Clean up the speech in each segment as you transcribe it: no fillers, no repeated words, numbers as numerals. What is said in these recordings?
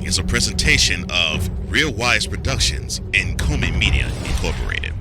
is a presentation of Real Wise Productions and Komen Media Incorporated.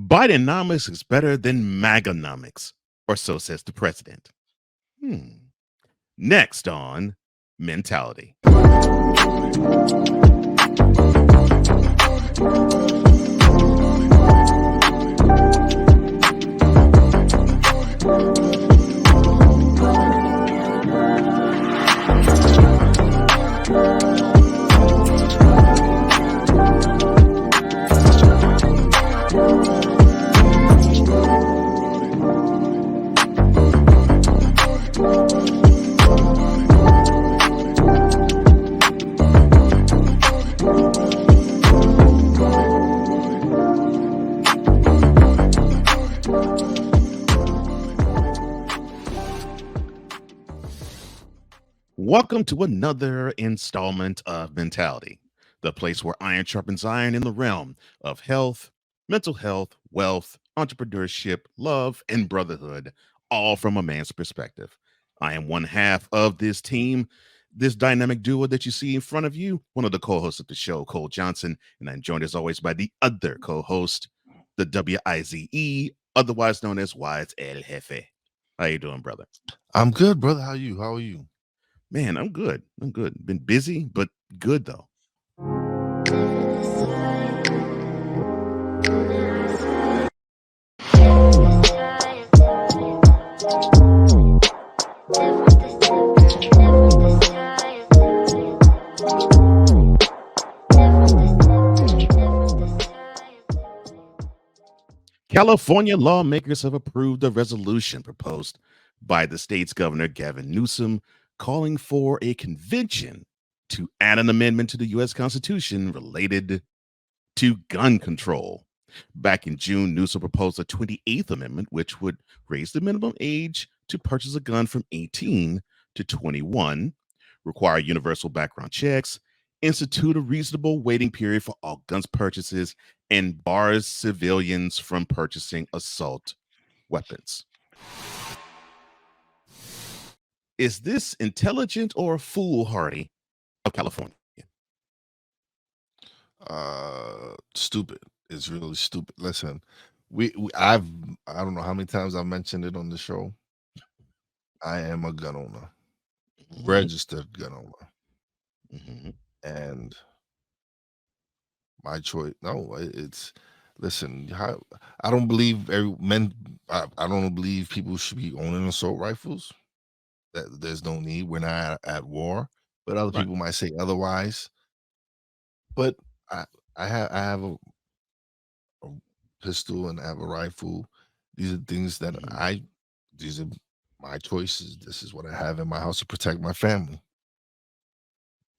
Bidenomics is better than MAGAnomics, or so says the president. Next on Mentality. Welcome to another installment of Mentality, the place where iron sharpens iron in the realm of health, mental health, wealth, entrepreneurship, love, and brotherhood, all from a man's perspective. I am one half of this team, this dynamic duo that you see in front of you, one of the co-hosts of the show, Cole Johnson, and I'm joined as always by the other co-host, the WIZE, otherwise known as Wize El Jefe. How you doing, brother? I'm good, brother. How are you? Man, I'm good. I'm good. Been busy, but good though. California lawmakers have approved a resolution proposed by the state's governor, Gavin Newsom, calling for a convention to add an amendment to the U.S. Constitution related to gun control. Back in June, Newsom proposed a 28th Amendment, which would raise the minimum age to purchase a gun from 18 to 21, require universal background checks, institute a reasonable waiting period for all guns purchases, and bars civilians from purchasing assault weapons. Is this intelligent or foolhardy of California? Stupid. It's really stupid. Listen, I don't know how many times I've mentioned it on the show. I am a gun owner, registered gun owner, and my choice. No, it's listen. I don't believe men. I don't believe people should be owning assault rifles. That there's no need. We're not at war. But other Right. people might say otherwise. But I I have a pistol and I have a rifle. These are things that these are my choices. This is what I have in my house to protect my family.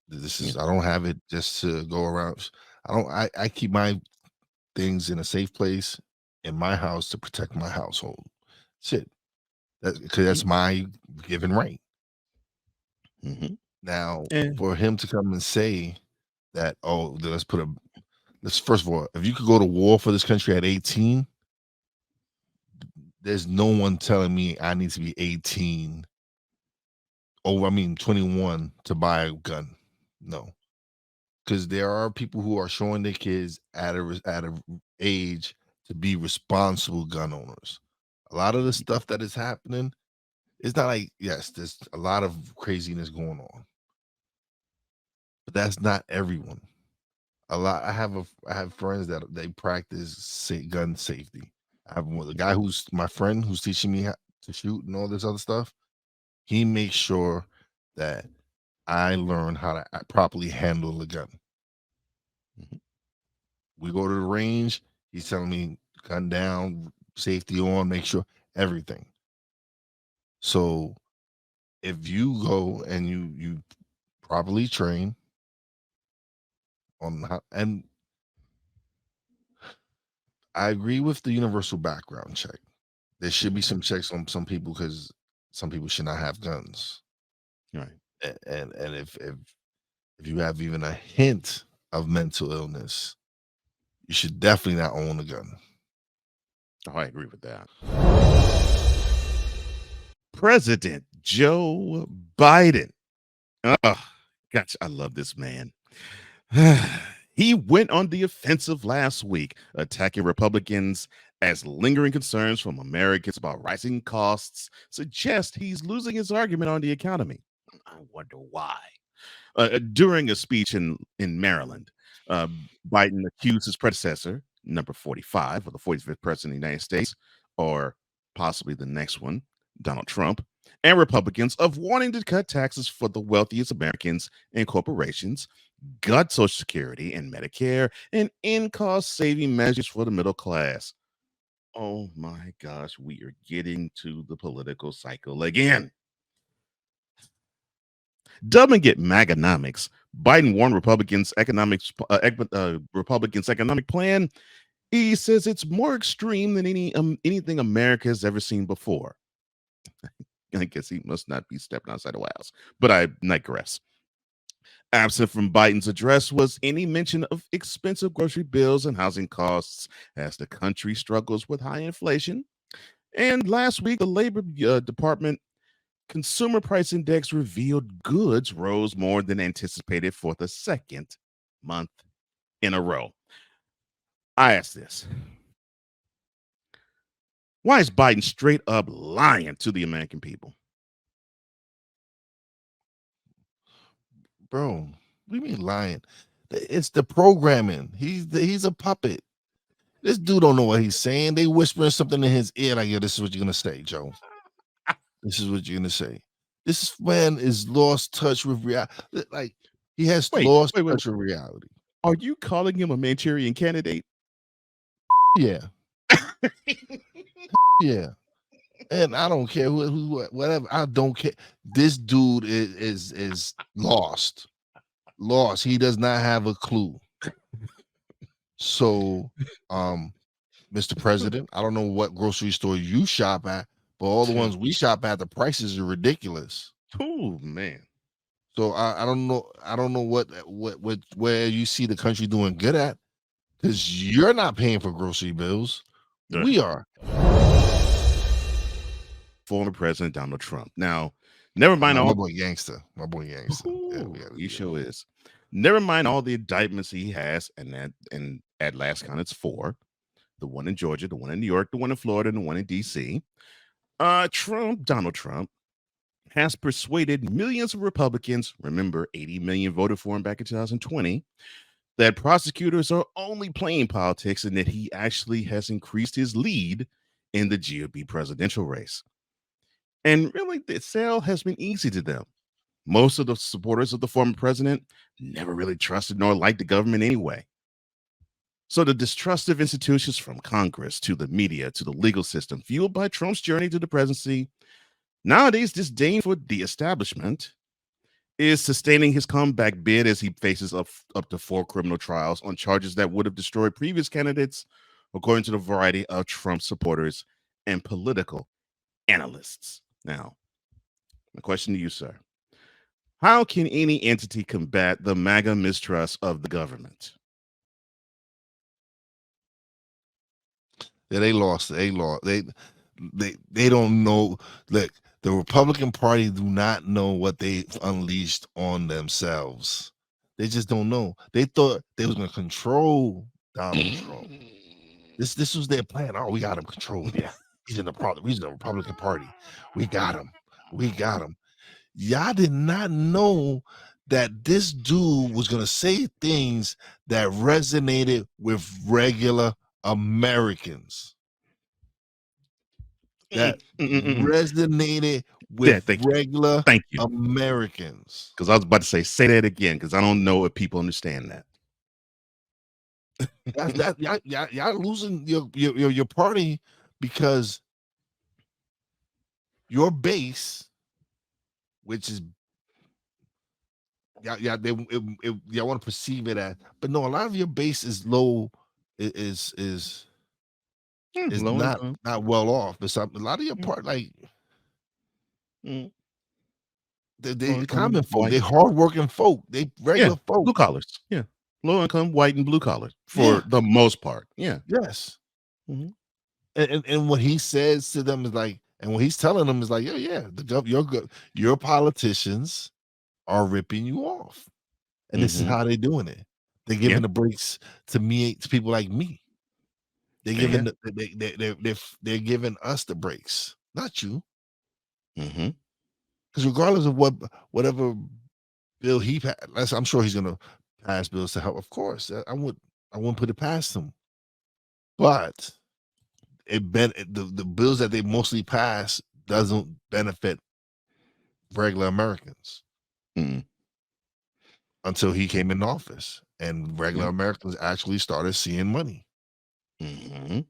This is Yeah. I don't have it just to go around. I keep my things in a safe place in my house to protect my household. That's it. Because that's my given right. Now, And for him to come and say that, oh, let's first of all, if you could go to war for this country at 18, there's no one telling me I need to be 18 21 to buy a gun. No. Because there are people who are showing their kids at a age to be responsible gun owners. A lot of the stuff that is happening, it's not like, yes, there's a lot of craziness going on. But that's not everyone. I have friends that they practice gun safety. I have the guy who's my friend who's teaching me how to shoot and all this other stuff. He makes sure that I learn how to properly handle a gun. We go to the range. He's telling me gun down, safety on, make sure everything. So if you go and you properly train on how, and I agree with the universal background check. There should be some checks on some people because some people should not have guns. Right. And if you have even a hint of mental illness, you should definitely not own a gun. Oh, I agree with that. President Joe Biden. Oh, gosh, I love this man. He went on the offensive last week, attacking Republicans as lingering concerns from Americans about rising costs suggest he's losing his argument on the economy. I wonder why. During a speech in Maryland, uh, Biden accused his predecessor, number 45 of the 45th president of the United States, or possibly the next one, Donald Trump, and Republicans of wanting to cut taxes for the wealthiest Americans and corporations, gut Social Security and Medicare, and end cost saving measures for the middle class. Oh my gosh, we are getting to the political cycle again. Dubbing it MAGAnomics, Biden warned Republicans' economic plan. He says it's more extreme than anything America has ever seen before. I guess he must not be stepping outside the White House, but I digress. Absent from Biden's address was any mention of expensive grocery bills and housing costs as the country struggles with high inflation. And last week, the Labor Department Consumer Price Index revealed goods rose more than anticipated for the second month in a row. I ask this: why is Biden straight up lying to the American people? Bro, what do you mean lying? It's the programming. He's a puppet. This dude don't know what he's saying. They whispering something in his ear like, "Yo, this is what you're gonna say, Joe. This is what you're gonna say." This man is lost touch with reality. Like he has Wait, lost wait, wait. touch with reality. Are you calling him a Manchurian candidate? Yeah, yeah. And I don't care who whatever. I don't care. This dude is lost. Lost. He does not have a clue. So, Mr. President, I don't know what grocery store you shop at, but all the ones we shop at, the prices are ridiculous. Oh man. So I don't know. I don't know what where you see the country doing good at, because you're not paying for grocery bills. We are. Former President Donald Trump. Now, never mind My all. boy gangster. My boy gangster. Yeah, Ooh, he sure is. Never mind all the indictments he has, and at last count, it's four: the one in Georgia, the one in New York, the one in Florida, and the one in D.C. Donald Trump, has persuaded millions of Republicans. Remember, 80 million voted for him back in 2020. That prosecutors are only playing politics, and that he actually has increased his lead in the GOP presidential race. And really, the sale has been easy to them. Most of the supporters of the former president never really trusted nor liked the government anyway. So the distrust of institutions from Congress to the media to the legal system, fueled by Trump's journey to the presidency, nowadays disdain for the establishment, is sustaining his comeback bid as he faces up to four criminal trials on charges that would have destroyed previous candidates, according to the variety of Trump supporters and political analysts. Now, my question to you, sir: how can any entity combat the MAGA mistrust of the government? Yeah, they lost. They lost. They don't know. Look, the Republican Party do not know what they unleashed on themselves. They just don't know. They thought they was gonna control Donald Trump. This was their plan. Oh, we got him controlled. Yeah, he's in the Republican Party. We got him. We got him. Y'all did not know that this dude was gonna say things that resonated with regular Americans. That resonated Yeah, with thank you. regular Thank you. Americans. Because I was about to say that again, because I don't know if people understand that. Y'all losing your party because your base, which is y'all want to perceive it as, but no, a lot of your base is low, is is Low not income. well off. But a lot of your part, like Mm. Low they income, common folk, white. they hardworking folk, they Yeah, regular folk. blue collars. Yeah, low income, white and blue collars Yeah, for the most part. Yeah. yes. Mhm. And what he says to them is like, and what he's telling them is like, yeah, your politicians are ripping you off, and this is Mhm. how they're doing it. They're Yeah. giving the breaks to people like me. They're Yeah. giving they're giving us the breaks, not you. Mhm. Because regardless of whatever bill he passed, I'm sure he's gonna pass bills to help. Of course, I wouldn't put it past him. But the bills that they mostly pass doesn't benefit regular Americans Mm. until he came in office, and regular Yeah. Americans actually started seeing money Mhm.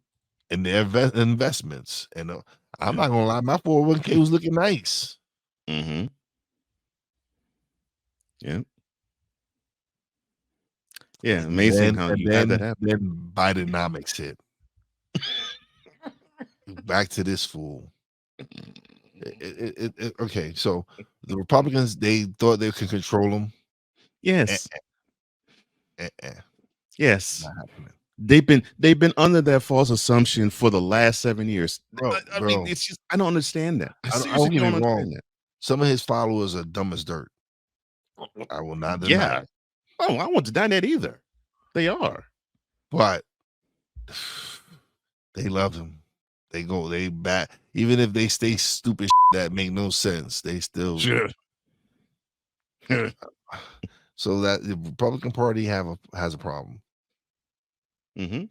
in their investments. And I'm Yeah. not gonna lie, my 401k was looking nice. Mhm. Yeah. Yeah. Amazing how And you had that happen. then Bidenomics hit. Back to this fool. Okay, so the Republicans, they thought they could control them. Yes. Yes. Not happening. They've been under that false assumption for the last 7 years. I mean, Bro, it's just I don't understand that. I I don't seriously get me don't wrong. understand that. Some of his followers are dumb as dirt. I will not deny Yeah. it. Oh, I won't deny that either. They are. But they love him. They back. Even if they stay stupid that make no sense, they still. Sure. So that the Republican Party has a problem. Mm-hmm.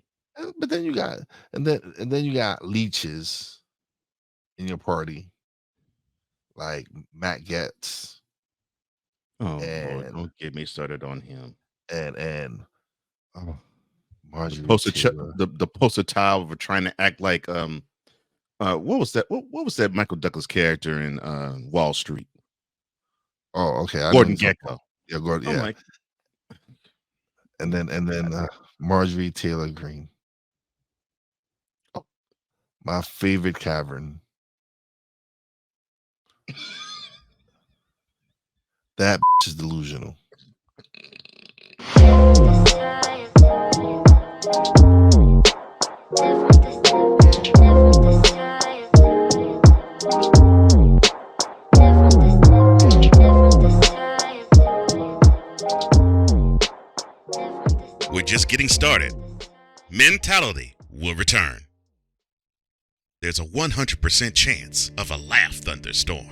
But then you got and then you got leeches in your party like Matt Getz Oh Lord, and don't get me started on him. and oh, The Marjorie poster Taylor. the poster child for trying to act like what was that? What was that Michael Douglas character in Wall Street? Oh, okay. I know Gordon you're talking about. Gekko. Yeah, Gordon. I'm Yeah, like, and then Marjorie Taylor Greene. Oh, my favorite cavern. That is delusional. we're just getting started. Mentality will return. There's a 100% chance of a laugh thunderstorm.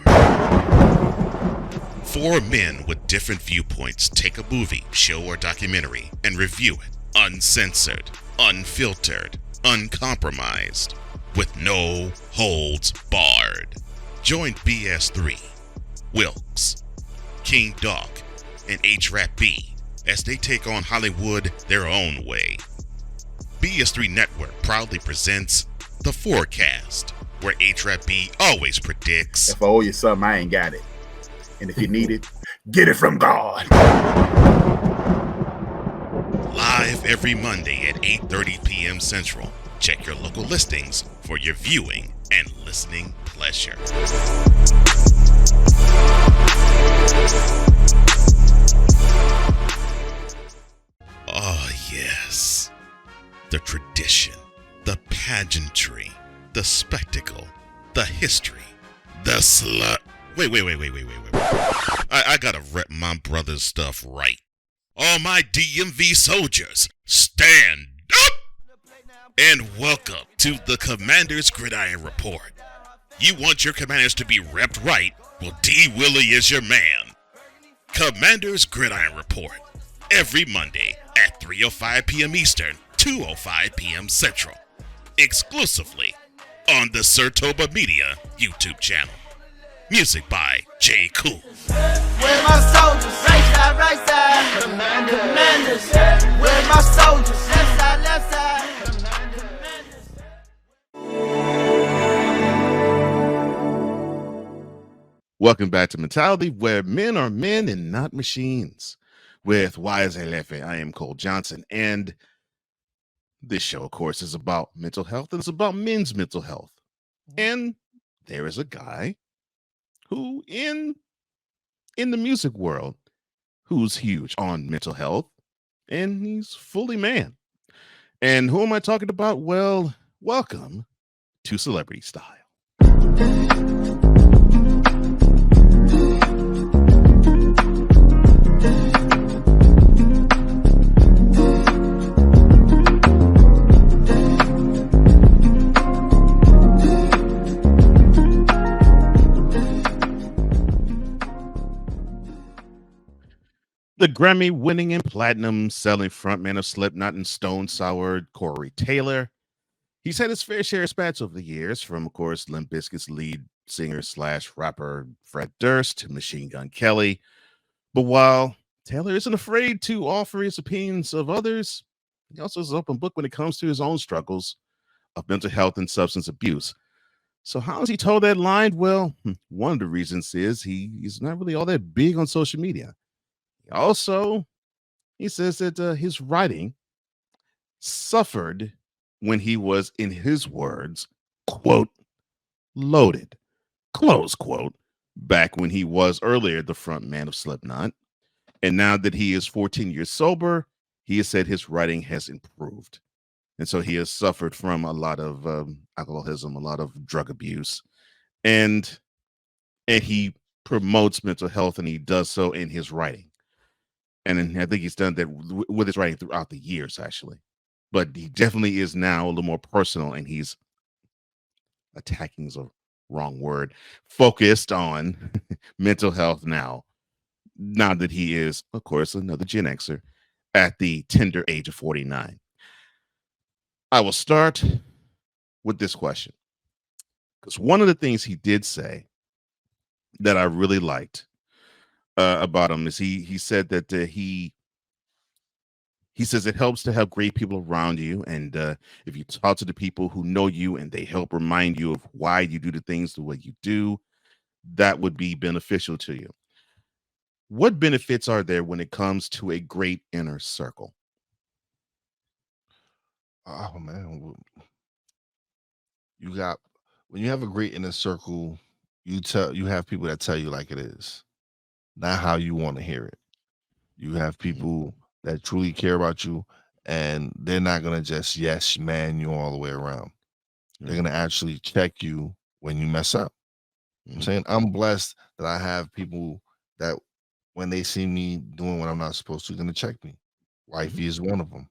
Four men with different viewpoints take a movie, show, or documentary and review it uncensored, unfiltered, uncompromised, with no holds barred. Join BS3, Wilkes, King Dog, and H-Rap B as they take on Hollywood their own way. BS3 Network proudly presents The Forecast, where H-Rap B always predicts, if I owe you something, I ain't got it. And if you need it, get it from God. live every Monday at 8:30 p.m. Central. Check your local listings for your viewing and listening pleasure. Oh, yes. The tradition, the pageantry, the spectacle, the history, the slut. Wait. I gotta rep my brother's stuff right. All my DMV soldiers, stand up! And welcome to the Commander's Gridiron Report. You want your commanders to be repped right? Well, D. Willie is your man. Commander's Gridiron Report. Every Monday at 3:05 p.m. Eastern, 2:05 p.m. Central. Exclusively on the Sertoba Media YouTube channel. Music by J. Cool. Where my soldiers? Right side. Commanders. Where my soldiers? Left side. Welcome back to Mentality, where men are men and not machines. With Wize and Cole, I am Cole Johnson, and This show, of course, is about mental health, and it's about men's mental health. And there is a guy who in the music world who's huge on mental health, and he's fully man. And who am I talking about? Well, welcome to Celebrity Style. The Grammy-winning and platinum-selling frontman of Slipknot and Stone Sour, Corey Taylor. He's had his fair share of spats over the years, from, of course, Limp Bizkit's lead singer slash rapper Fred Durst to Machine Gun Kelly. But while Taylor isn't afraid to offer his opinions of others, he also is an open book when it comes to his own struggles of mental health and substance abuse. So how has he told that line? Well, one of the reasons is he's not really all that big on social media. Also, he says that his writing suffered when he was, in his words, quote, loaded, close quote, back when he was earlier the front man of Slipknot. And now that he is 14 years sober, he has said his writing has improved. And so he has suffered from a lot of alcoholism, a lot of drug abuse. And he promotes mental health, and he does so in his writing. And I think he's done that with his writing throughout the years, actually. But he definitely is now a little more personal, and he's attacking is a wrong word, focused on mental health now that he is, of course, another Gen Xer at the tender age of 49. I will start with this question, because one of the things he did say that I really liked about him is he said that he says it helps to have great people around you, and if you talk to the people who know you and they help remind you of why you do the things the way you do, that would be beneficial to you. What benefits are there when it comes to a great inner circle? Oh man, you got when you have a great inner circle, you have people that tell you like it is, not how you want to hear it. You have people that truly care about you, and they're not gonna just yes man you all the way around. They're gonna actually check you when you mess up. I'm saying I'm blessed that I have people that when they see me doing what I'm not supposed to, gonna check me. Wifey is one of them.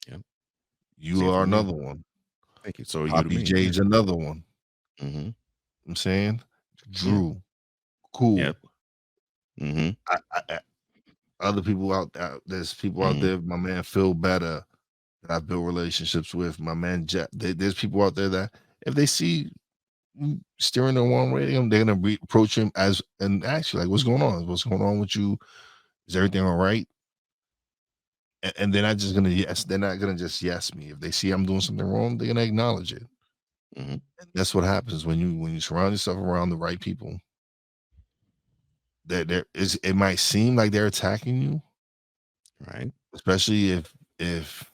Yeah. You Same are for me. another one. Thank you. So are you to Poppy me. J's another one. Mm-hmm. I'm saying Drew, cool. Yep. Mm-hmm. I, other people out there, there's people out there. My man Phil Better that I've built relationships with. My man Jeff. There's people out there that if they see you steering the wrong way, they're gonna approach him as and ask you like, "What's going on? What's going on with you? Is everything all right?" And they're not just gonna yes. They're not gonna just yes me. If they see I'm doing something wrong, they're gonna acknowledge it. And that's what happens when you surround yourself around the right people. That there is, it might seem like they're attacking you, Right. especially if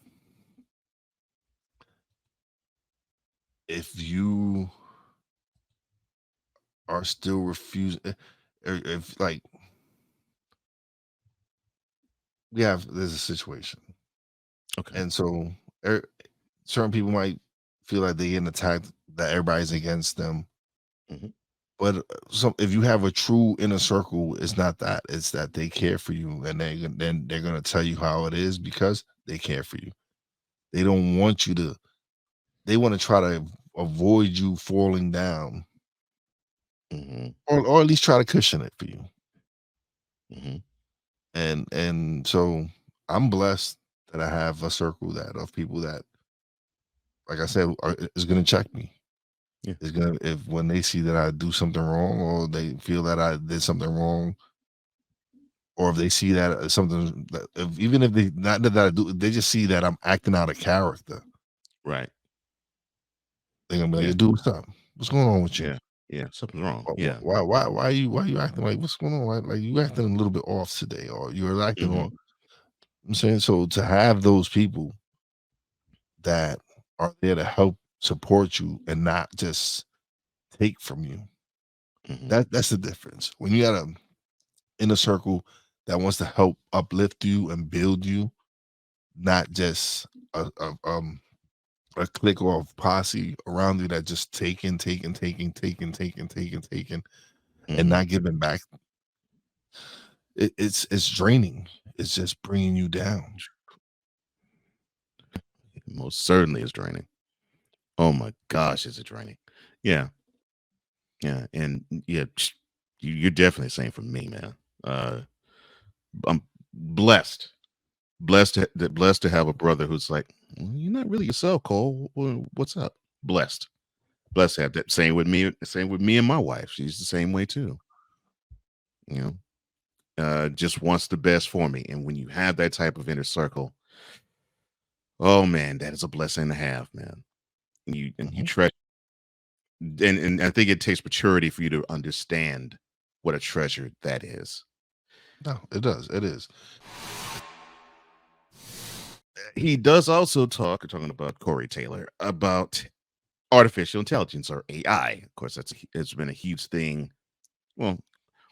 you are still refusing, or if like there's a situation, Okay. and so certain people might feel like they're getting attacked, that everybody's against them. But if you have a true inner circle, it's not that. It's that they care for you, and then they're gonna tell you how it is because they care for you. They don't want you to. They want to try to avoid you falling down, or at least try to cushion it for you. And so I'm blessed that I have a circle of people that, like I said, is gonna check me. Yeah. Is gonna when they see that I do something wrong, or they feel that I did something wrong, or if they see that something that even if they not that I do, they just see that I'm acting out of character. Right. They're gonna be like, "Dude, what's up? What's going on with you? Yeah, something's wrong. Why are you acting like what's going on? Like you acting a little bit off today, or you're acting on." I'm saying, so to have those people that are there to help support you and not just take from you. That's the difference. When you got a inner circle that wants to help uplift you and build you, not just a clique or a posse around you that just taking, and not giving back. It's draining. It's just bringing you down. Most certainly is draining. Oh my gosh, is it draining? Yeah. Yeah. And yeah, you're definitely saying for me, man. I'm blessed to have a brother who's like, you're not really yourself, Cole. What's up? Blessed to have that. Same with me and my wife. She's the same way too. You know, just wants the best for me. And when you have that type of inner circle, oh man, that is a blessing to have, man. You treasure, and I think it takes maturity for you to understand what a treasure that is. No, it does. It is. He does also talking about Corey Taylor, about artificial intelligence, or AI. Of course, it's been a huge thing, well,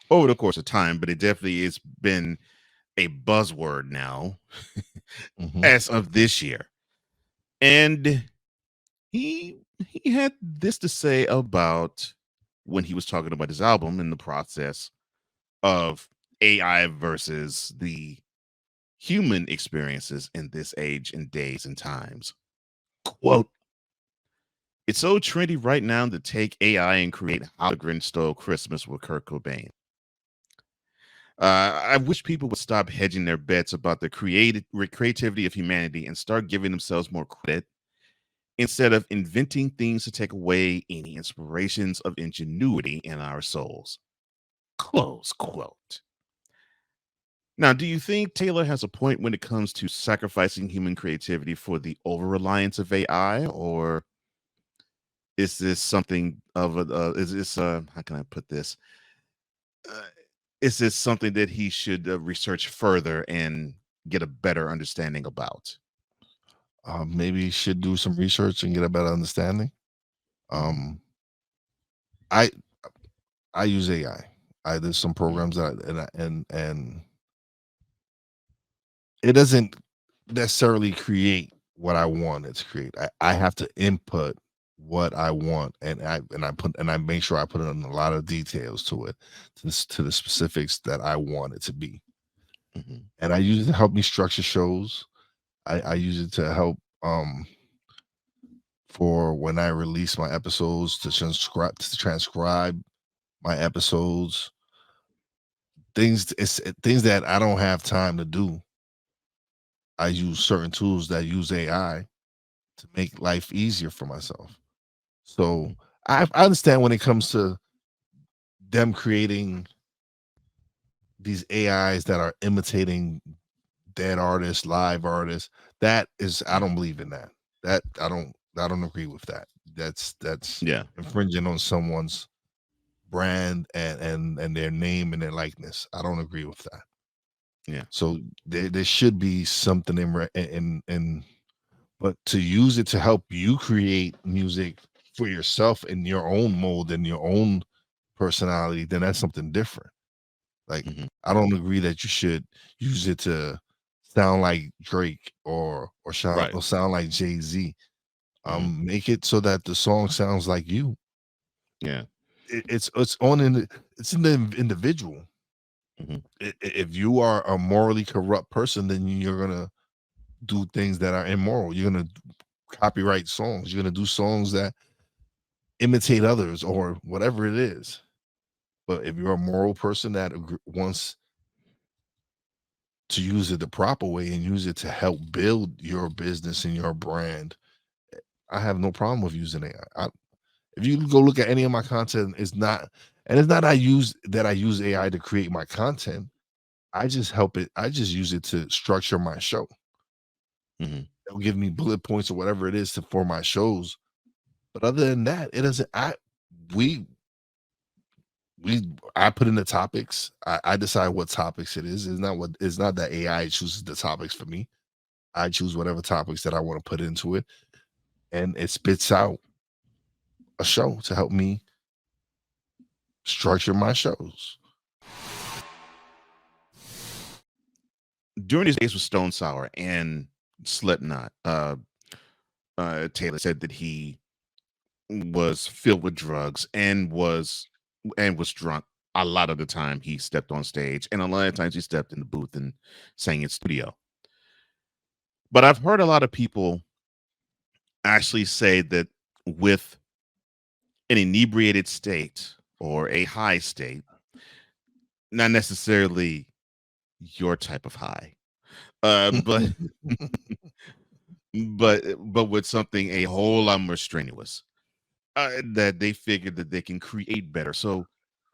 over the course of time, but it definitely has been a buzzword now as of this year. And he had this to say about when he was talking about his album and the process of AI versus the human experiences in this age and days and times. Quote, "It's so trendy right now to take AI and create How the Grinch Stole Christmas with Kurt Cobain. I wish people would stop hedging their bets about the creativity of humanity and start giving themselves more credit instead of inventing things to take away any inspirations of ingenuity in our souls." Close quote. Now, do you think Taylor has a point when it comes to sacrificing human creativity for the over-reliance of AI, or is this something of how can I put this? Is this something that he should research further and get a better understanding about? Maybe he should do some research and get a better understanding. I use AI. There's some programs that and it doesn't necessarily create what I want it to create. I have to input what I want, and I make sure I put in a lot of details to it, to the specifics that I want it to be. And I use it to help me structure shows. I use it to help for when I release my episodes, to transcribe my episodes. Things that I don't have time to do. I use certain tools that use AI to make life easier for myself. So I understand when it comes to them creating these AIs that are imitating dead artists, live artists. That is, I don't believe in that. That I don't agree with that. That's infringing on someone's brand and their name and their likeness. I don't agree with that. Yeah. So there should be something in but to use it to help you create music for yourself in your own mold and your own personality, then that's something different. Like I don't agree that you should use it to sound like Drake or sound like Jay-Z. Make it so that the song sounds like you. Yeah. It's in the individual. If you are a morally corrupt person, then you're gonna do things that are immoral. You're gonna copyright songs. You're gonna do songs that imitate others or whatever it is. But if you're a moral person that wants to use it the proper way and use it to help build your business and your brand, I have no problem with using it. If you go look at any of my content, it's not I use AI to create my content. I just use it to structure my show. It'll give me bullet points or whatever it is for my shows. But other than that, it doesn't. I put in the topics. I decide what topics it is. It's not that AI chooses the topics for me. I choose whatever topics that I want to put into it, and it spits out a show to help me structure my shows. During his days with Stone Sour and Slipknot, Taylor said that he was filled with drugs and was drunk a lot of the time he stepped on stage, and a lot of times he stepped in the booth and sang in studio. But I've heard a lot of people actually say that with an inebriated state or a high state, not necessarily your type of high, but but with something a whole lot more strenuous, that they figured that they can create better. So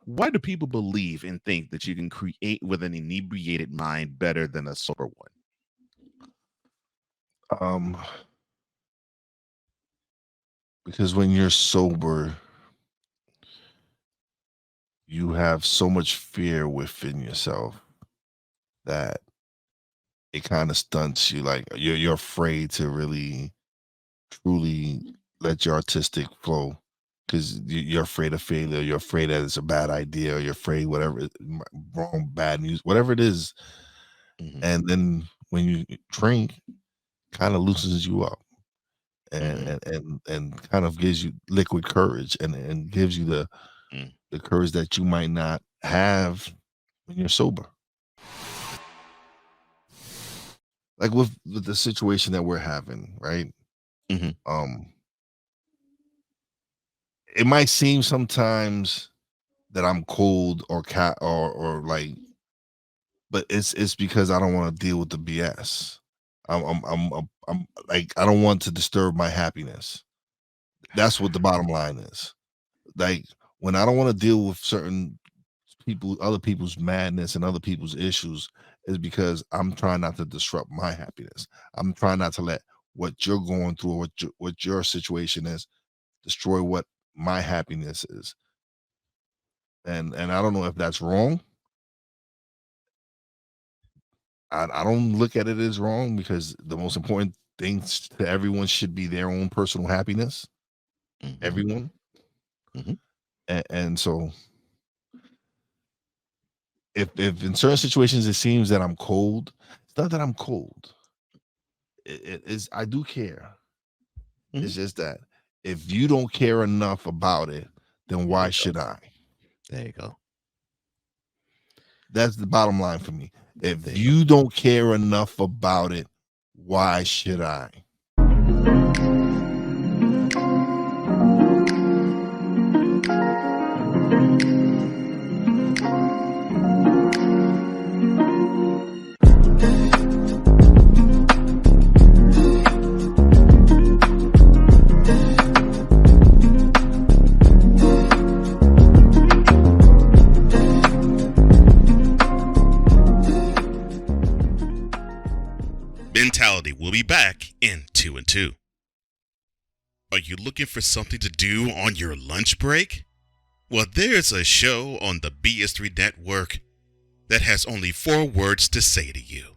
why do people believe and think that you can create with an inebriated mind better than a sober one? Because when you're sober, you have so much fear within yourself that it kind of stunts you. Like you're afraid to really, truly let your artistic flow, because you're afraid of failure. You're afraid that it's a bad idea. Or you're afraid whatever wrong, bad news, whatever it is. Mhm. And then when you drink, kind of loosens you up. And kind of gives you liquid courage and gives you the courage that you might not have when you're sober. Like with the situation that we're having, right? Mhm. It might seem sometimes that I'm cold or or like, but it's because I don't want to deal with the BS. I'm like, I don't want to disturb my happiness. That's what the bottom line is. Like, when I don't want to deal with certain people, other people's madness and other people's issues, is because I'm trying not to disrupt my happiness. I'm trying not to let what you're going through, what your situation is, destroy what my happiness is. And I don't know if that's wrong. I don't look at it as wrong, because the most important things to everyone should be their own personal happiness. Mhm. Everyone. Mhm. And so if in certain situations it seems that I'm cold, it's not that I'm cold. It is, I do care. It's just that if you don't care enough about it, then why should I? There you go. That's the bottom line for me. If There you you don't care enough about it, why should I? Mentality will be back in 2 and 2. Are you looking for something to do on your lunch break? Well, there's a show on the BS3 network that has only 4 words to say to you.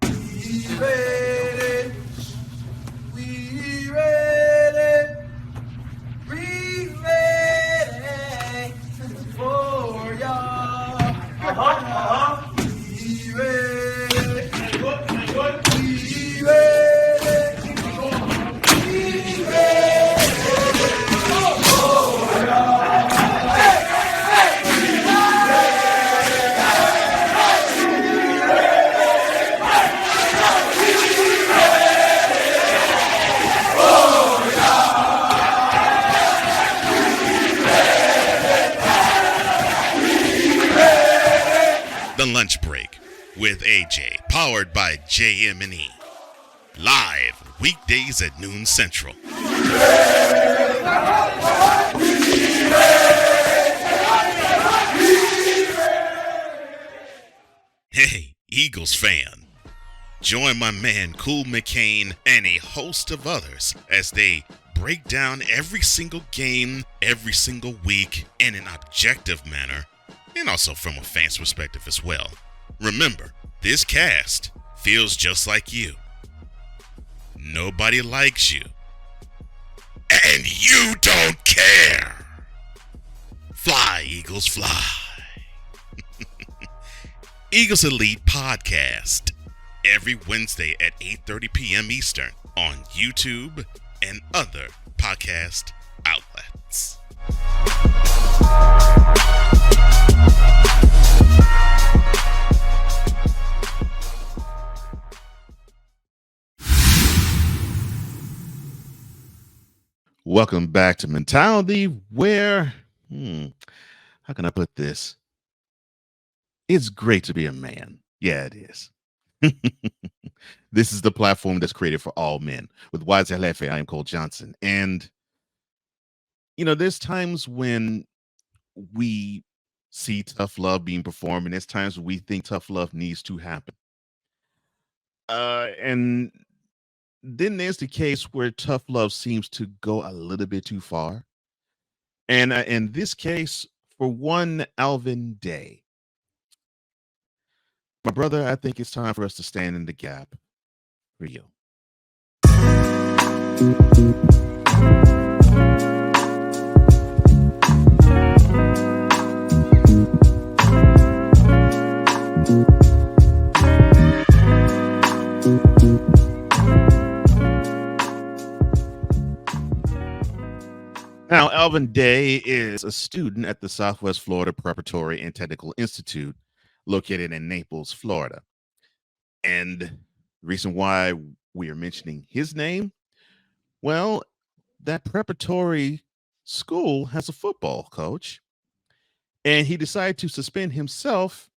We ready, we ready, we ready for y'all. We ready, we ready, we ready for y'all. The Lunch Break with AJ, powered by JM&E. Live weekdays at noon Central. Hey, Eagles fan. Join my man Cool McCain and a host of others as they break down every single game, every single week in an objective manner, and also from a fan's perspective as well. Remember, this cast feels just like you. nobody likes you, and you don't care. Fly, Eagles, fly. Eagles Elite Podcast, every Wednesday at 8:30 p.m. Eastern on YouTube and other podcast outlets. Welcome back to Mentality, where, how can I put this? It's great to be a man. Yeah, it is. This is the platform that's created for all men. With Wize and Cole, I am Cole Johnson. And, there's times when we see tough love being performed, and there's times when we think tough love needs to happen. And then there's the case where tough love seems to go a little bit too far. And in this case, for one Alvin Day, my brother, I think it's time for us to stand in the gap for you. Now, Alvin Day is a student at the Southwest Florida Preparatory and Technical Institute located in Naples, Florida. And the reason why we are mentioning his name, well, that preparatory school has a football coach, and he decided to suspend himself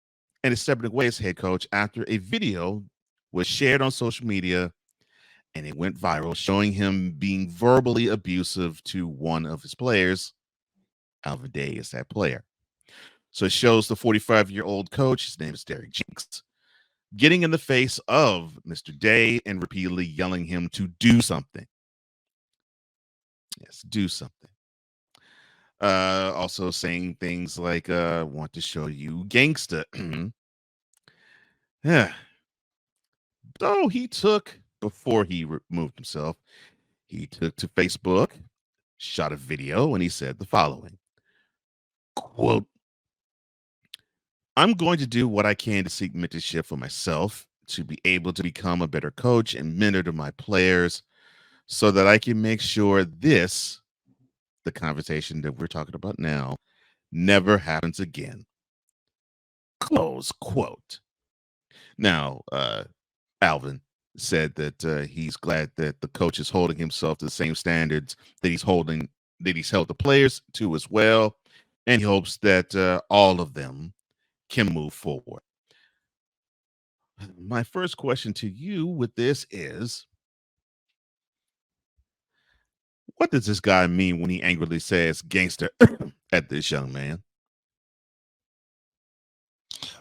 and is stepping away as head coach after a video was shared on social media and it went viral, showing him being verbally abusive to one of his players. Alvin Day is that player. So it shows the 45-year-old coach, his name is Derek Jinks, getting in the face of Mr. Day and repeatedly yelling him to do something. Yes, do something. Also saying things like, want to show you gangsta. Yeah. So he took, before he removed himself, he took to Facebook, shot a video, and he said the following, quote, "I'm going to do what I can to seek mentorship for myself, to be able to become a better coach and mentor to my players so that I can make sure this, the conversation that we're talking about now, never happens again." Close quote. Now, Alvin said that he's glad that the coach is holding himself to the same standards that he's held the players to as well, and he hopes that all of them can move forward. My first question to you with this is, what does this guy mean when he angrily says gangster at this young man?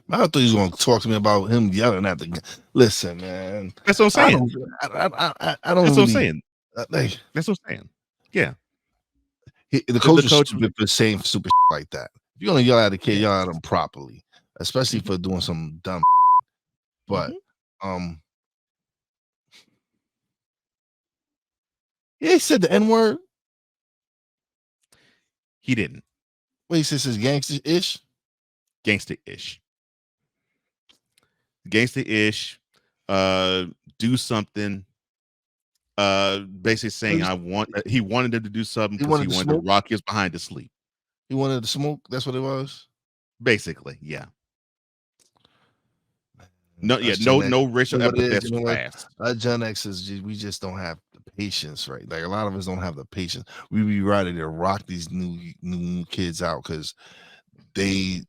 I thought he was going to talk to me about him yelling at the. Listen, man. That's what I'm saying. I don't. That's really, what I'm saying. Like, That's what I'm saying. Yeah. The coach is stupid for saying stupid like that. If you're going to yell at a kid, yell at him properly, especially for doing some dumb. But, yeah, he said the N-word. He didn't. Wait, he says gangster-ish? Gangster-ish. Gangster-ish. Do something. Basically saying he wanted them to do something because he wanted to rock his behind to sleep. He wanted to smoke. That's what it was. Basically, yeah. No, yeah, no racial epithets fast. Gen X is we just don't have the patience, right? Like a lot of us don't have the patience. We be ready to rock these new kids out because they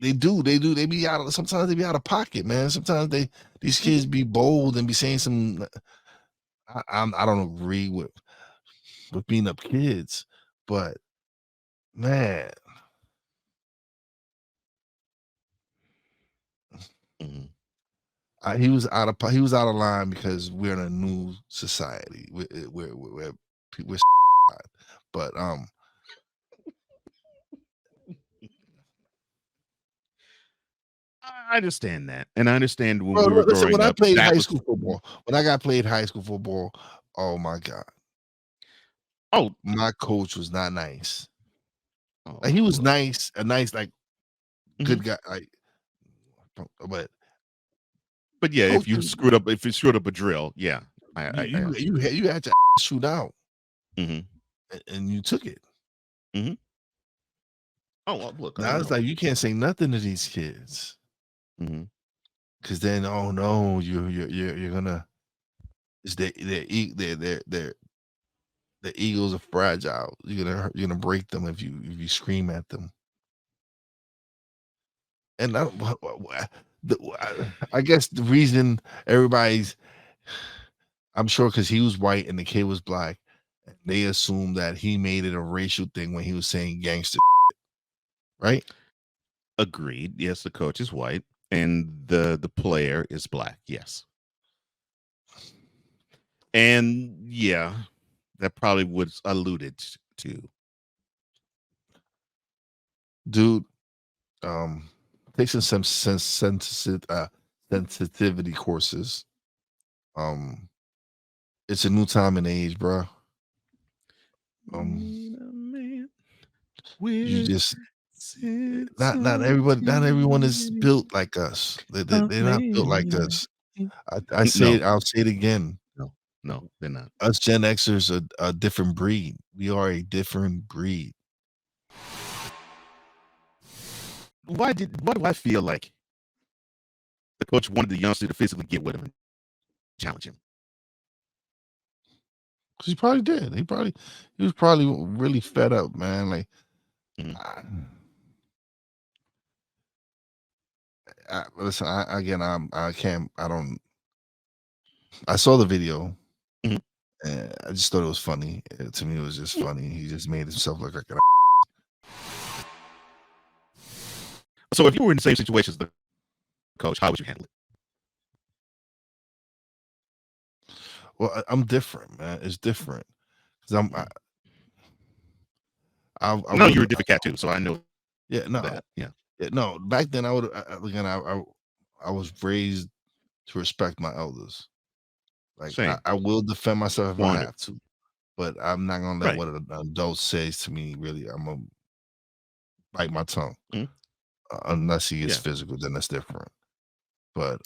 do. They be out. Sometimes they be out of pocket, man. Sometimes these kids be bold and be saying some. I don't agree with beating up kids, but man. He was out of line because we're in a new society. We're but I understand that, and I understand when Bro, we were listen, growing when I up. played That high was school football, when I got played high school football, oh my God, oh, my coach was not nice. oh Like, he was look. nice, a nice, like, Mhm. good guy, like, but But yeah, if you coaches, screwed up a drill, yeah, I you had to shoot out, Mhm. and you took it. Oh well, look, I Now don't it's know. like you can't say nothing to these kids, Mhm. because then, oh no, you're gonna, it's their egos are fragile. You're gonna break them if you scream at them. And I guess the reason everybody's, I'm sure, because he was white and the kid was black, they assumed that he made it a racial thing when he was saying gangster, right? Agreed. Yes, the coach is white, and the player is black. Yes, and yeah, that probably was alluded to. Dude, take some sensitivity courses. It's a new time and age, bro. Need a man You with just not everyone is sensitivity built like us. of They're not built like man. us. I'll say it again. No, they're not. Us Gen Xers are a different breed. We are a different breed. Why do I feel like the coach wanted the youngster to physically get with him and challenge him? Because he probably did. He was probably really fed up, man. Like, Mhm. listen, I saw the video. Mhm. And I just thought it was funny. To me, it was just funny. He just made himself look like an. So if you were in the same situation as the coach, how would you handle it? Well, I'm different, man. It's different because I No, would. you're a different cat too, so I know Yeah, no, that. Yeah. no. Back then, I would. Again, I was raised to respect my elders. Like, Same. I will defend myself if 100. I have to, but I'm not gonna let Right. what an adult says to me. Really, I'm gonna bite my tongue. Mhm. Unless he gets Yeah. physical, then that's different. But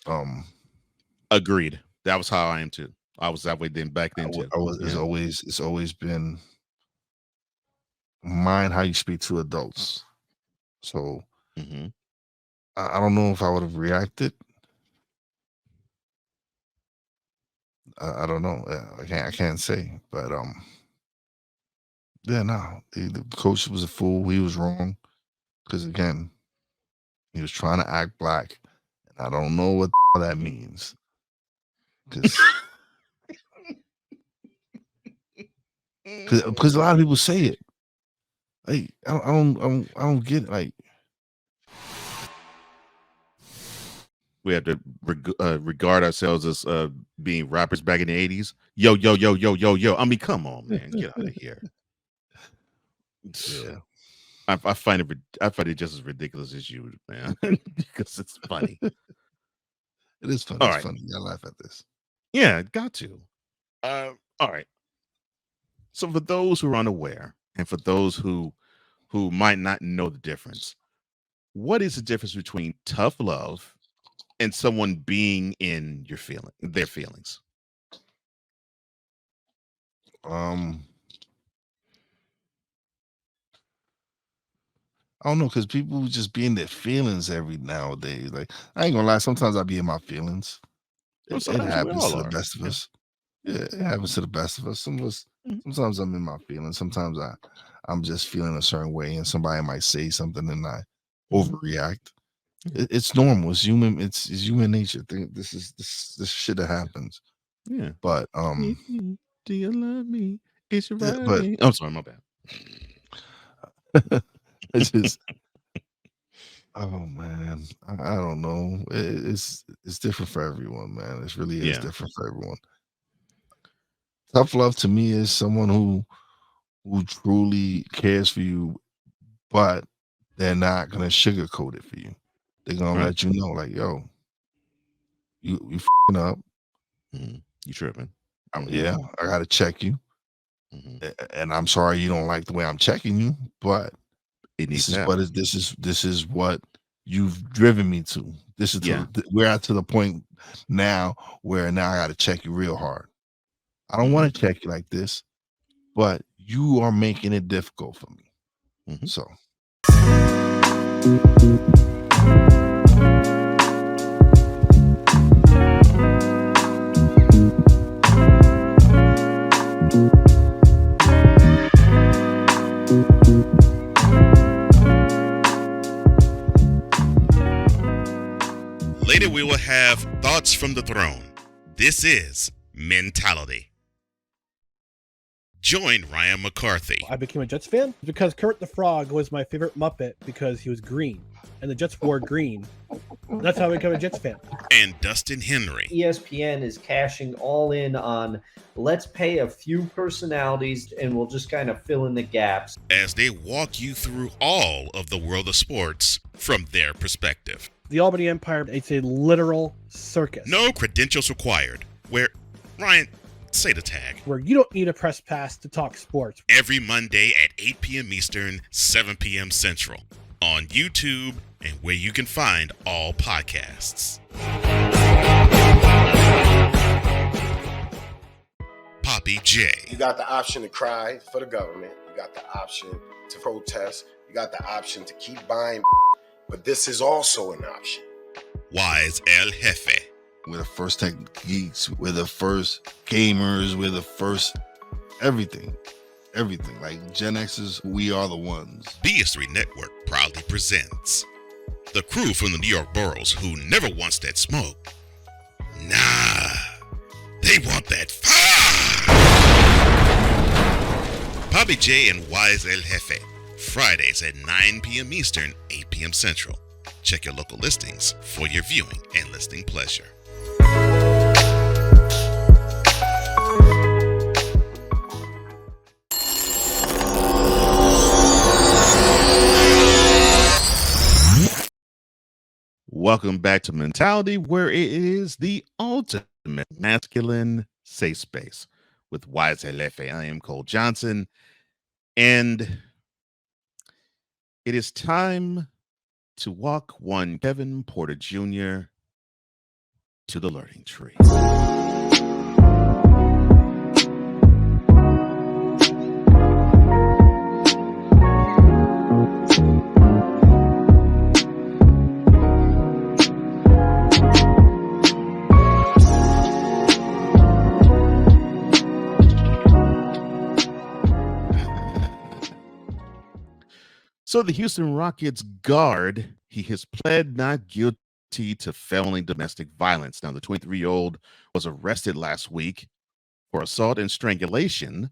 Agreed. That was how I am too. I was that way then back then too. I was. Yeah. It's always been mind how you speak to adults. So Mhm. I don't know if I would have reacted. I don't know. I can't say. But yeah, no. The coach was a fool. He was wrong because, again, he was trying to act black, and I don't know what that means. Because a lot of people say it. Like, I don't get it. Like, We have to regard ourselves as being rappers back in the 80s. Yo, yo, yo, yo, yo, yo. I mean, come on, man. Get out of here. yeah. I find it just as ridiculous as you, man, because it's funny. It is funny. All It's right. funny. I laugh at this. Yeah, got to. All right. So for those who are unaware, and for those who might not know the difference, what is the difference between tough love and someone being in their feelings? I don't know, because people just be in their feelings every nowadays. Like, I ain't gonna lie, sometimes I be in my feelings. It Sometimes we happens all to the are. best of Yeah. us. Yeah, it happens to the best of us. Mhm. Sometimes I'm in my feelings. Sometimes I'm just feeling a certain way, and somebody might say something, and I overreact. It's normal. It's human. It's human nature. This shit that happens. Yeah. But Do you love me? It's your yeah, but I'm sorry, my bad. it's just, oh man, I don't know. It's different for everyone, man. It really is Yeah. different for everyone. Tough love to me is someone who truly cares for you, but they're not gonna sugarcoat it for you. They're gonna Right. let you know, like, yo, you f***ing up. You tripping? Yeah, I gotta check you. And I'm sorry you don't like the way I'm checking you, but this is what you've driven me to. This is we're to the point now where now I gotta check you real hard. I don't want to check you like this, but you are making it difficult for me. So later we will have thoughts from the throne. This is Mentality. Join Ryan McCarthy. I became a Jets fan because Kermit the Frog was my favorite Muppet because he was green, and the Jets wore green. That's how I became a Jets fan. And Dustin Henry. ESPN is cashing all in on let's pay a few personalities and we'll just kind of fill in the gaps. As they walk you through all of the world of sports from their perspective. The Albany Empire, it's a literal circus. No credentials required. Where, Ryan, say the tag. Where you don't need a press pass to talk sports. Every Monday at 8 p.m. Eastern, 7 p.m. Central. On YouTube and where you can find all podcasts. Poppy J. You got the option to cry for the government. You got the option to protest. You got the option to keep buying. But this is also an option. Wize El Jefe. We're the first tech geeks. We're the first gamers. We're the first everything. Everything. Like Gen X's, we are the ones. BS3 Network proudly presents the crew from the New York boroughs who never wants that smoke. Nah, they want that fire. Poppy J and Wize El Jefe. Fridays at 9 p.m. Eastern, 8 p.m. Central. Check your local listings for your viewing and listening pleasure. Welcome back to Mentality, where it is the ultimate masculine safe space with Wize El Jefe. I am Cole Johnson, and it is time to walk one Kevin Porter Jr. to the learning tree. So the Houston Rockets guard, he has pled not guilty to felony domestic violence. Now, the 23-year-old was arrested last week for assault and strangulation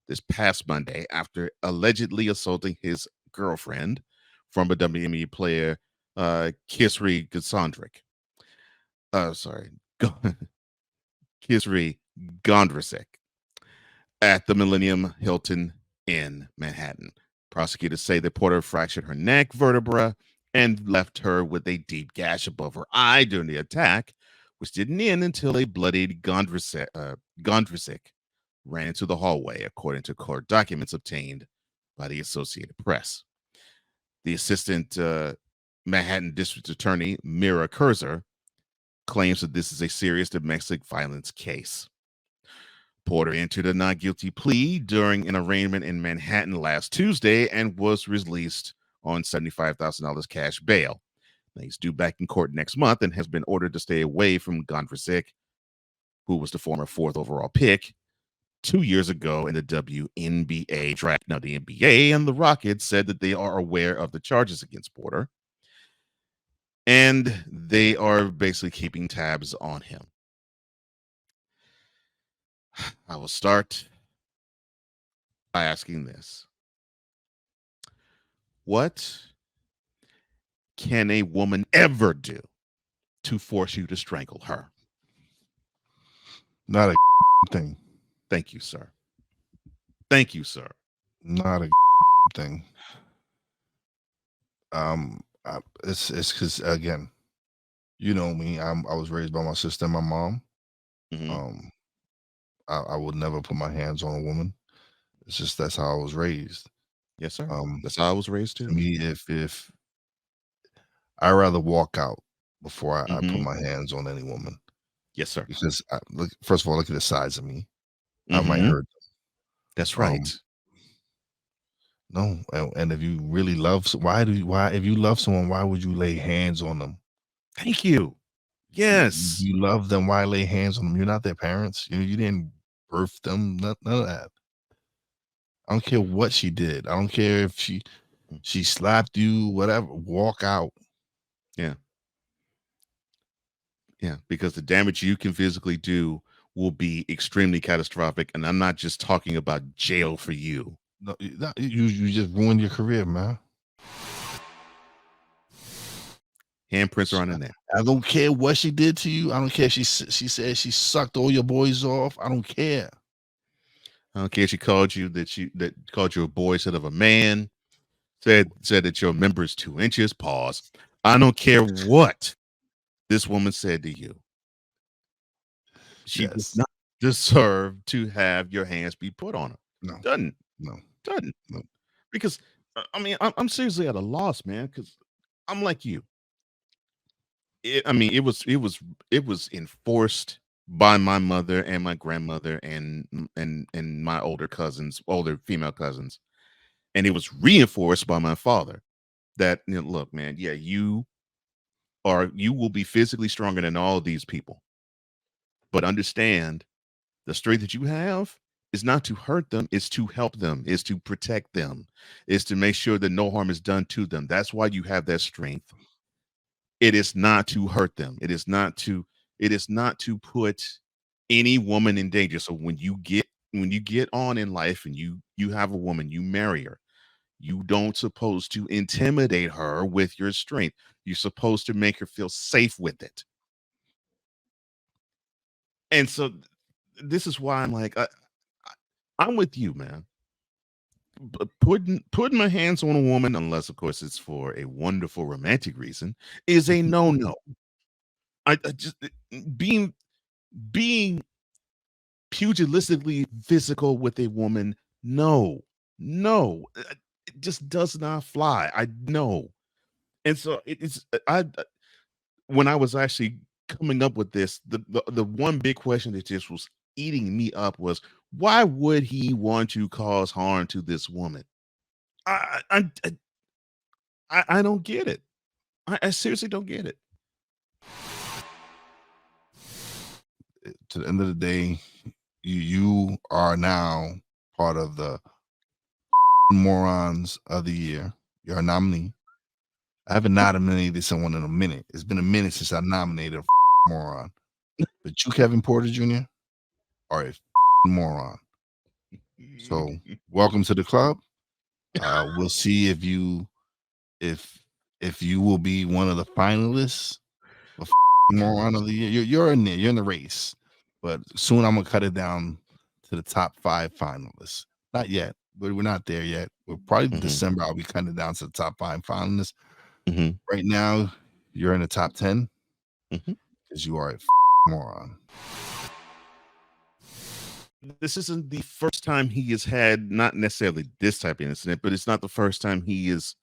this past Monday after allegedly assaulting his girlfriend, former WNBA player Kisri Gondrasek at the Millennium Hilton in Manhattan. Prosecutors say that Porter fractured her neck vertebra and left her with a deep gash above her eye during the attack, which didn't end until a bloodied Gondrasek ran into the hallway, according to court documents obtained by the Associated Press. The assistant Manhattan District Attorney, Mira Kurzer, claims that this is a serious domestic violence case. Porter entered a not guilty plea during an arraignment in Manhattan last Tuesday and was released on $75,000 cash bail. Now, he's due back in court next month and has been ordered to stay away from Gondrasek, who was the former 4th overall pick 2 years ago in the WNBA draft. Now, the NBA and the Rockets said that they are aware of the charges against Porter, and they are basically keeping tabs on him. I will start by asking this. What can a woman ever do to force you to strangle her? Not a thing. Thank you, sir. Thank you, sir. Not a thing. It's because again, you know me. I was raised by my sister and my mom. Mhm. I would never put my hands on a woman. It's just that's how I was raised. Yes, sir. Um, That's how I was raised to too. me, if I rather walk out before I put Mhm. my hands on any woman, Yes, sir. because look, first of all, look at the size of me. I might Mhm. hurt That's them. right. No, and if you really love, why if you love someone, why would you lay hands on them? Thank you. Yes. You love them, why lay hands on them? You're not their parents. You didn't birth them. None of that. I don't care what she did. I don't care if she slapped you, whatever. Walk out. Yeah. Yeah, because the damage you can physically do will be extremely catastrophic, and I'm not just talking about jail for you. No, you just ruined your career, man. Handprints are on in there. I don't care what she did to you. I don't care if she said she sucked all your boys off. I don't care. I don't care if she called you that called you a boy instead of a man, said that your member is 2 inches. Pause. I don't care what this woman said to you. She does Yes. not deserve to have your hands be put on her. No. Doesn't. No. Doesn't. No. Because I mean, I'm seriously at a loss, man. Because I'm like you. It was enforced by my mother and my grandmother and my older female cousins, and it was reinforced by my father that, look, man, yeah, you will be physically stronger than all of these people, but understand the strength that you have is not to hurt them, it's to help them, is to protect them, is to make sure that no harm is done to them. That's why you have that strength. It is not to hurt them. It is not to put any woman in danger. So when you get on in life and you have a woman, you marry her, you don't supposed to intimidate her with your strength. You're supposed to make her feel safe with it. And so this is why I'm like, I'm with you, man. But putting my hands on a woman, unless of course it's for a wonderful romantic reason, is a no. I just being pugilistically physical with a woman, no, it just does not fly. I know. And so it's I when I was actually coming up with this, the one big question that just was eating me up was, why would he want to cause harm to this woman? I don't get it. I seriously don't get it. To the end of the day, you are now part of the morons of the year. You're a nominee. I haven't nominated someone in a minute. It's been a minute since I nominated a moron. But you, Kevin Porter Jr., are a moron. So welcome to the club. We'll see if you will be one of the finalists of moron of the year. You're in there. You're in the race. But soon I'm gonna cut it down to the top 5 finalists. Not yet, but we're not there yet. We're probably December. I'll be cutting it down to the top 5 finalists. Right now, you're in the top 10 because you are a moron. This isn't the first time he has had not necessarily this type of incident, but it's not the first time he is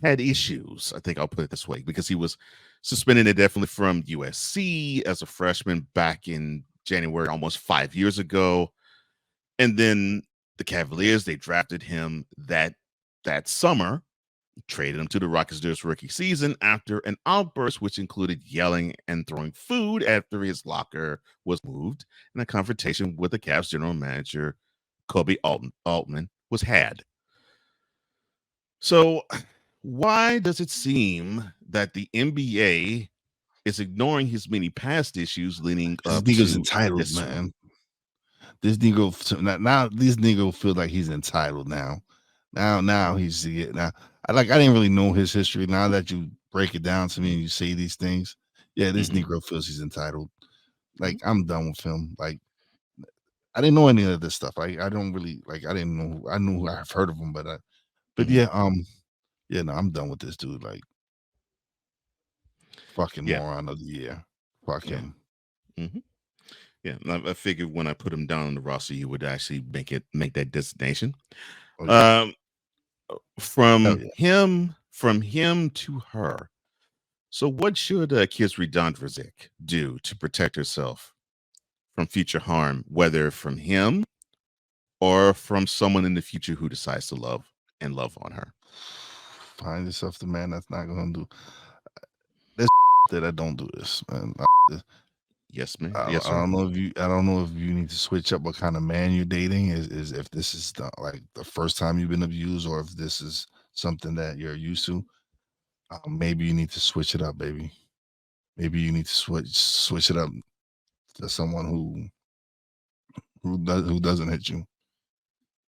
had issues. I think I'll put it this way, because he was suspended indefinitely from USC as a freshman back in January, almost 5 years ago. And then the Cavaliers, they drafted him that summer, traded him to the Rockets during his rookie season after an outburst which included yelling and throwing food after his locker was moved, and a confrontation with the Cavs general manager Kobe Altman was had. So why does it seem that the NBA is ignoring his many past issues leading This up nigga's to entitled, this man. one? This nigga now this nigga feel like he's entitled now. Now he's now. I didn't really know his history. Now that you break it down to me and you say these things, yeah, this Negro feels he's entitled. Like, I'm done with him. Like, I didn't know any of this stuff. I don't really I didn't know. I knew I've heard of him, but But Mhm. yeah, no, I'm done with this dude. Like, fucking Yeah. moron of the year. Fuck Yeah. him. Hmm. Yeah. I figured when I put him down on the roster, you would actually make that designation. Oh yeah. Um, Hell yeah. from him to her. So, what should Kisri Dondrazik do to protect herself from future harm, whether from him or from someone in the future who decides to love on her? Find yourself the man that's not gonna do this that I don't do this, man. Yes, ma'am. Yes, I sir. don't know if you need to switch up what kind of man you're dating. Is if this is like the first time you've been abused, or if this is something that you're used to. Maybe you need to switch it up, baby. Maybe you need to switch it up to someone who doesn't hit you.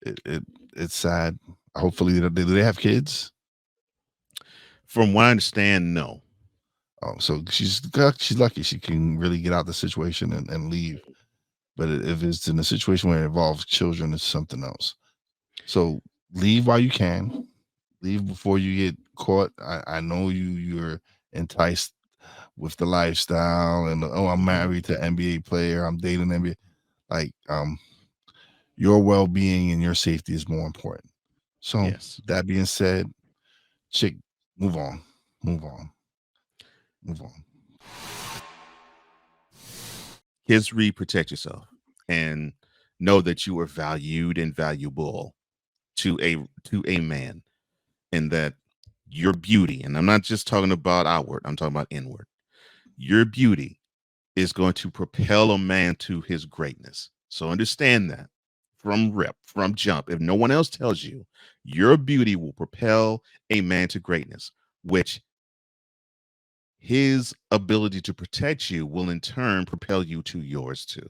It's sad. Hopefully, do they have kids? From what I understand, no. Oh, so she's lucky. She can really get out the situation and leave. But if it's in a situation where it involves children, it's something else. So leave while you can. Leave before you get caught. I know you're enticed with the lifestyle and I'm married to an NBA player. I'm dating an NBA. Like your well-being and your safety is more important. So Yes. that being said, chick, move on. Move on. Move on. Kisri, protect yourself and know that you are valued and valuable to a man, and that your beauty, and I'm not just talking about outward, I'm talking about inward. Your beauty is going to propel a man to his greatness. So understand that from jump. If no one else tells you, your beauty will propel a man to greatness, which his ability to protect you will in turn propel you to yours too.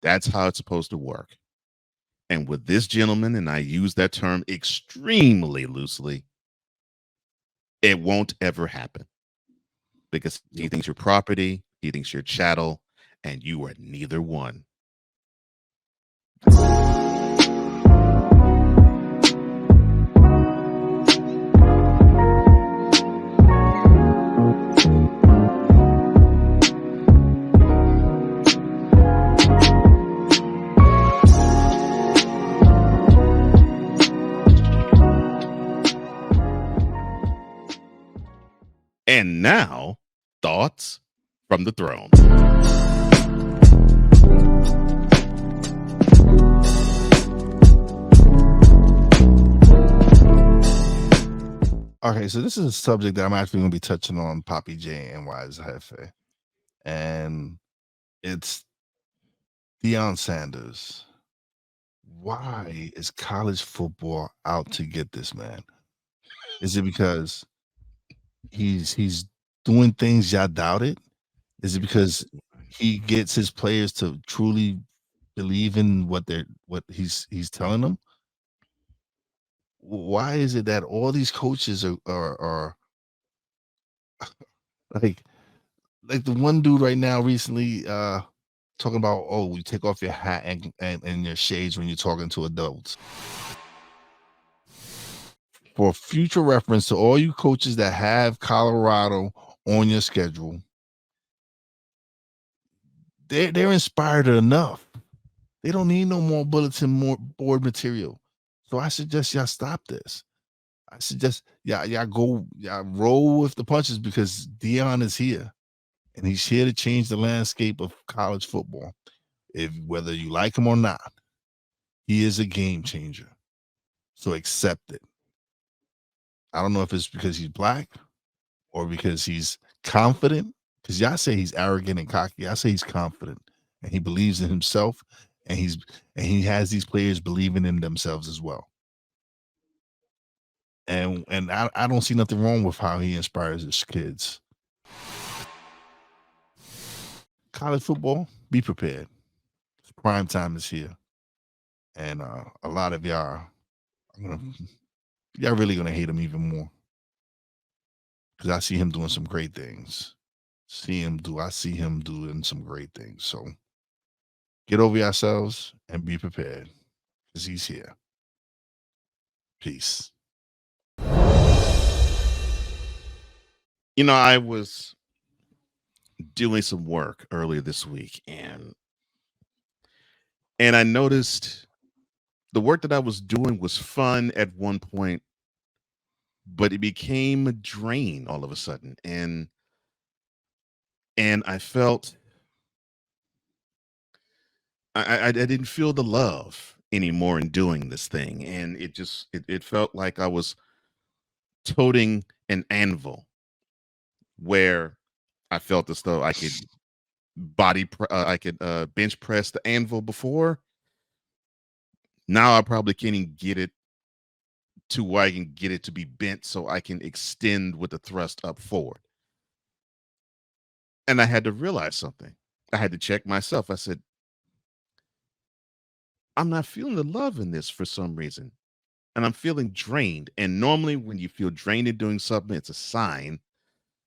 That's how it's supposed to work. And with this gentleman, and I use that term extremely loosely, it won't ever happen because he thinks you're property, he thinks you're chattel, and you are neither one. And now, thoughts from the throne. Okay, so this is a subject that I'm actually going to be touching on Poppy J and Wize Hefe. And it's Deion Sanders. Why is college football out to get this man? Is it because he's doing things y'all doubted? Is it because he gets his players to truly believe in what he's telling them? Why is it that all these coaches are like the one dude right now recently talking about, oh, you take off your hat and your shades when you're talking to adults? For future reference to all you coaches that have Colorado on your schedule, they're inspired enough. They don't need no more bulletin board material. So I suggest y'all stop this. I suggest y'all roll with the punches, because Deion is here, and he's here to change the landscape of college football. Whether you like him or not, he is a game changer. So accept it. I don't know if it's because he's black or because he's confident, because y'all say he's arrogant and cocky. I say he's confident and he believes in himself, and he has these players believing in themselves as well. And I don't see nothing wrong with how he inspires his kids. College football, be prepared. Prime time is here, and a lot of y'all really gonna hate him even more, because I see him doing some great things. I see him doing some great things. So get over yourselves and be prepared, because he's here. Peace. You know, I was doing some work earlier this week, and I noticed the work that I was doing was fun at one point, but it became a drain all of a sudden, and I felt I didn't feel the love anymore in doing this thing, and it felt like I was toting an anvil where I felt as though I could bench press the anvil before. Now I probably can't even get it to where I can get it to be bent so I can extend with the thrust up forward. And I had to realize something. I had to check myself. I said, I'm not feeling the love in this for some reason. And I'm feeling drained. And normally when you feel drained in doing something, it's a sign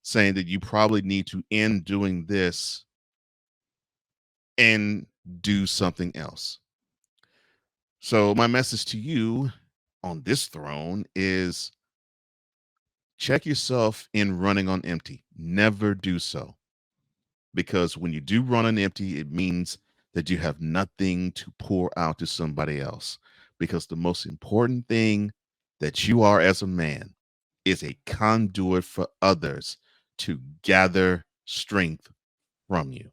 saying that you probably need to end doing this and do something else. So my message to you on this throne is check yourself in running on empty. Never do so. Because when you do run on empty, it means that you have nothing to pour out to somebody else. Because the most important thing that you are as a man is a conduit for others to gather strength from you.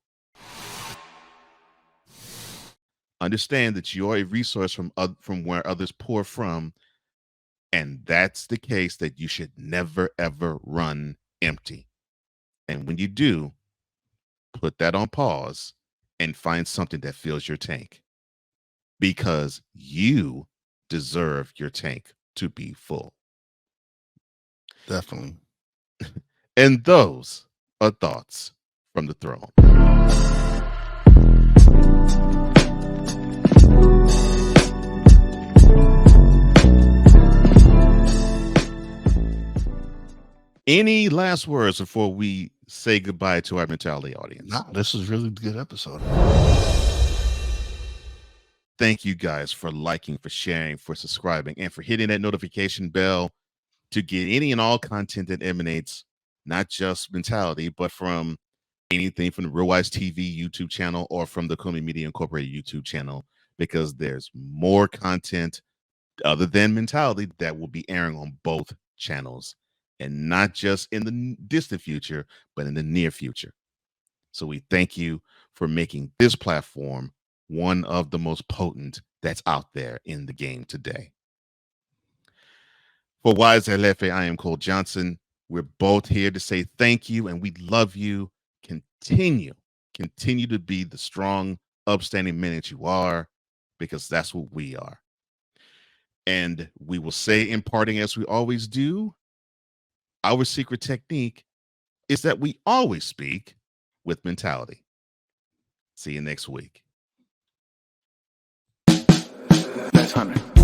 Understand that you're a resource from where others pour from, and that's the case that you should never ever run empty. And when you do, put that on pause and find something that fills your tank, because you deserve your tank to be full. Definitely. And those are thoughts from the throne. Any last words before we say goodbye to our mentality audience? Nah, this was really a good episode. Thank you guys for liking, for sharing, for subscribing, and for hitting that notification bell to get any and all content that emanates not just mentality, but from anything from the Real Wize TV YouTube channel or from the Kumi Media Incorporated YouTube channel, because there's more content other than mentality that will be airing on both channels, and not just in the distant future, but in the near future. So we thank you for making this platform one of the most potent that's out there in the game today. For Wize and Lefe, I am Cole Johnson. We're both here to say thank you, and we love you. Continue to be the strong, upstanding men that you are, because that's what we are. And we will say in parting, as we always do, our secret technique is that we always speak with mentality. See you next week. That's 100.